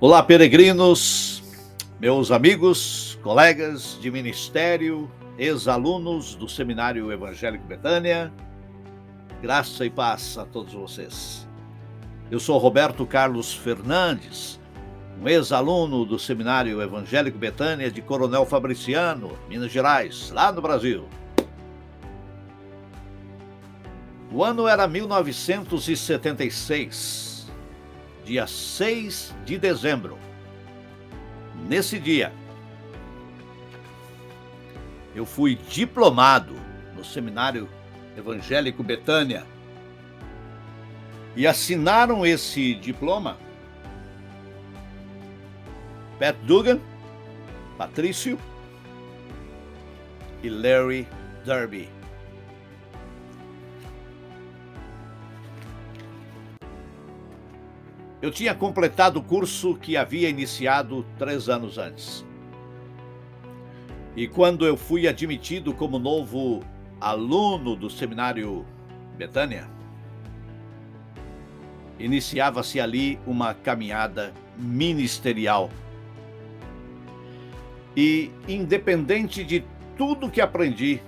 Olá, peregrinos, meus amigos, colegas de ministério, ex-alunos do Seminário Evangélico Betânia, graça e paz a todos vocês. Eu sou Roberto Carlos Fernandes, um ex-aluno do Seminário Evangélico Betânia de Coronel Fabriciano, Minas Gerais, lá no Brasil. O ano era 1976. Dia 6 de dezembro. Nesse dia, eu fui diplomado no Seminário Evangélico Betânia. E assinaram esse diploma Pat Dugan, Patrício e Larry Derby. Eu tinha completado o curso que havia iniciado 3 anos antes. E quando eu fui admitido como novo aluno do Seminário Betânia, iniciava-se ali uma caminhada ministerial. E, independente de tudo que aprendi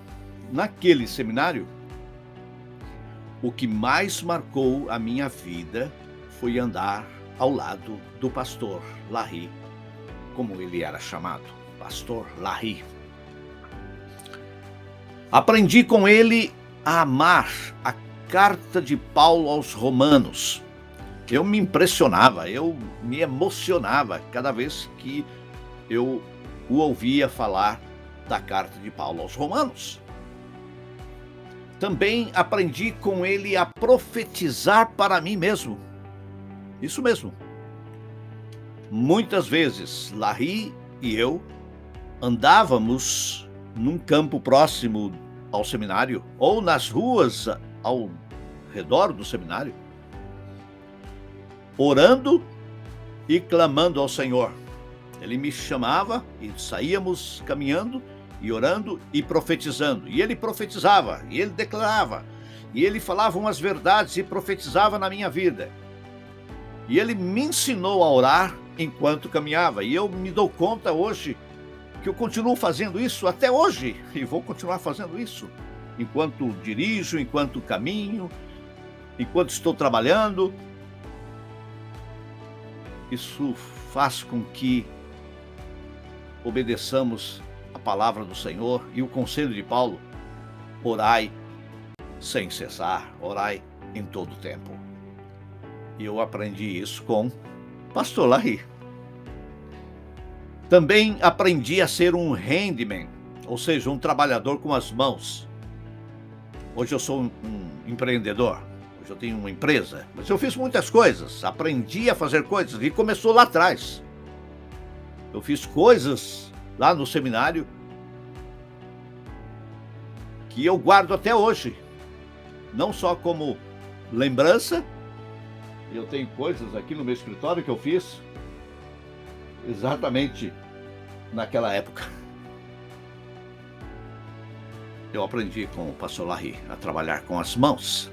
naquele seminário, o que mais marcou a minha vida foi andar ao lado do pastor Larry, como ele era chamado, pastor Larry. Aprendi com ele a amar a carta de Paulo aos Romanos. Eu me impressionava, eu me emocionava cada vez que eu o ouvia falar da carta de Paulo aos Romanos. Também aprendi com ele a profetizar para mim mesmo. Isso mesmo. Muitas vezes, Larry e eu andávamos num campo próximo ao seminário ou nas ruas ao redor do seminário, orando e clamando ao Senhor. Ele me chamava e saíamos caminhando e orando e profetizando. E ele profetizava, e ele declarava, e ele falava umas verdades e profetizava na minha vida. E ele me ensinou a orar enquanto caminhava. E eu me dou conta hoje que eu continuo fazendo isso até hoje. E vou continuar fazendo isso enquanto dirijo, enquanto caminho, enquanto estou trabalhando. Isso faz com que obedeçamos a palavra do Senhor e o conselho de Paulo. Orai sem cessar, orai em todo tempo. E eu aprendi isso com pastor Larry. Também aprendi a ser um handyman, ou seja, um trabalhador com as mãos. Hoje eu sou um empreendedor, hoje eu tenho uma empresa, mas eu fiz muitas coisas, aprendi a fazer coisas e começou lá atrás. Eu fiz coisas lá no seminário que eu guardo até hoje, não só como lembrança. Eu tenho coisas aqui no meu escritório que eu fiz exatamente naquela época. Eu aprendi com o pastor Larry a trabalhar com as mãos.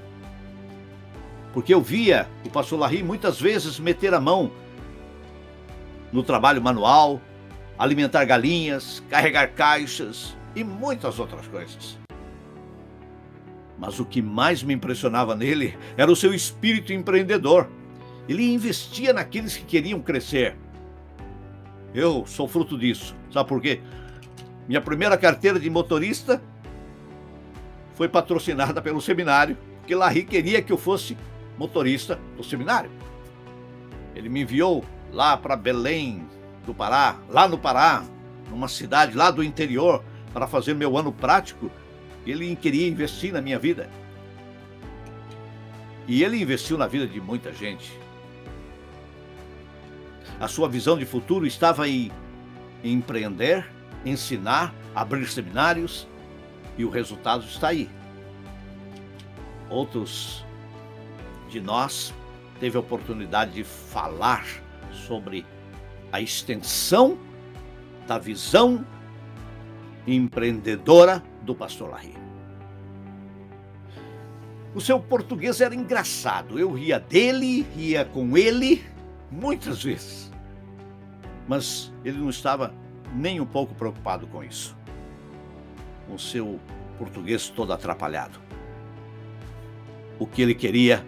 Porque eu via o pastor Larry muitas vezes meter a mão no trabalho manual, alimentar galinhas, carregar caixas e muitas outras coisas. Mas o que mais me impressionava nele era o seu espírito empreendedor. Ele investia naqueles que queriam crescer. Eu sou fruto disso. Sabe por quê? Minha primeira carteira de motorista foi patrocinada pelo seminário, porque Larry queria que eu fosse motorista do seminário. Ele me enviou lá para Belém do Pará, lá no Pará, numa cidade lá do interior, para fazer meu ano prático. Ele queria investir na minha vida. E ele investiu na vida de muita gente. A sua visão de futuro estava em empreender, ensinar, abrir seminários, e o resultado está aí. Outros de nós teve a oportunidade de falar sobre a extensão da visão empreendedora do pastor Larry. O seu português era engraçado. Eu ria dele, ria com ele, muitas vezes. Mas ele não estava nem um pouco preocupado com isso, com seu português todo atrapalhado. O que ele queria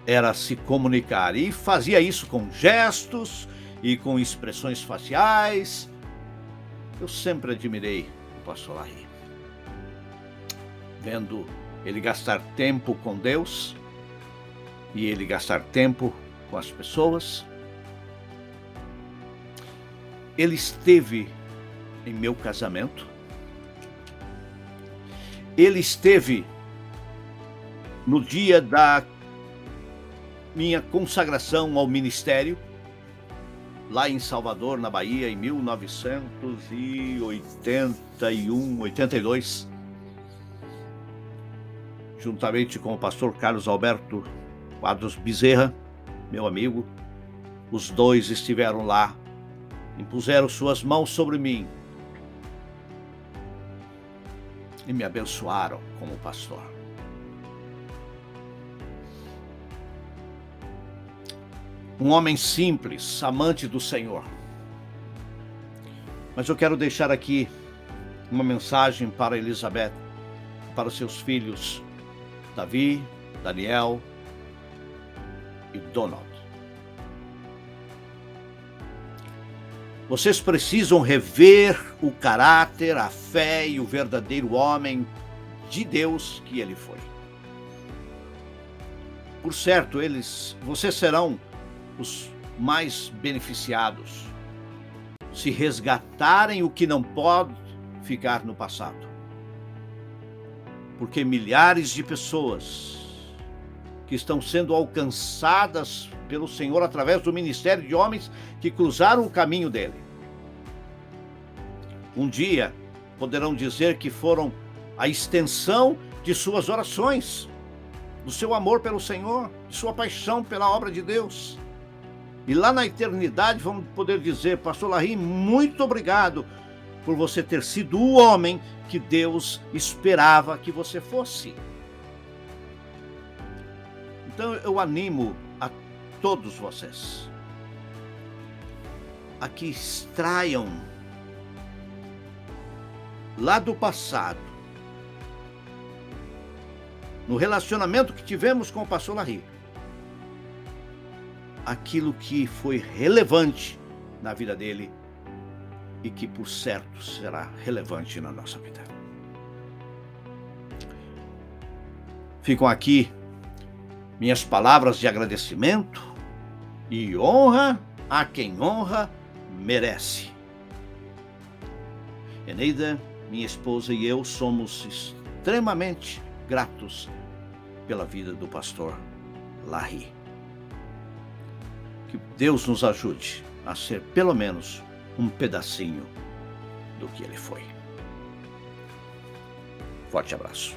era se comunicar, e fazia isso com gestos e com expressões faciais. Eu sempre admirei o pastor Larry, vendo ele gastar tempo com Deus e ele gastar tempo com as pessoas. Ele esteve em meu casamento, ele esteve no dia da minha consagração ao ministério, lá em Salvador, na Bahia, em 1981, 82, juntamente com o pastor Carlos Alberto Quadros Bezerra, meu amigo. Os dois estiveram lá, impuseram suas mãos sobre mim e me abençoaram como pastor. Um homem simples, amante do Senhor. Mas eu quero deixar aqui uma mensagem para Elizabeth, para os seus filhos Davi, Daniel e Donald. Vocês precisam rever o caráter, a fé e o verdadeiro homem de Deus que ele foi. Por certo, vocês serão os mais beneficiados se resgatarem o que não pode ficar no passado. Porque milhares de pessoas que estão sendo alcançadas pelo Senhor através do ministério de homens que cruzaram o caminho dele, um dia poderão dizer que foram a extensão de suas orações, do seu amor pelo Senhor, de sua paixão pela obra de Deus. E lá na eternidade vamos poder dizer: pastor Larry, muito obrigado por você ter sido o homem que Deus esperava que você fosse. Então eu animo a todos vocês a que extraiam lá do passado, no relacionamento que tivemos com o pastor Larry, aquilo que foi relevante na vida dele e que, por certo, será relevante na nossa vida. Ficam aqui minhas palavras de agradecimento e honra a quem honra merece. Eneida, minha esposa, e eu somos extremamente gratos pela vida do pastor Larry. Que Deus nos ajude a ser pelo menos um pedacinho do que ele foi. Forte abraço.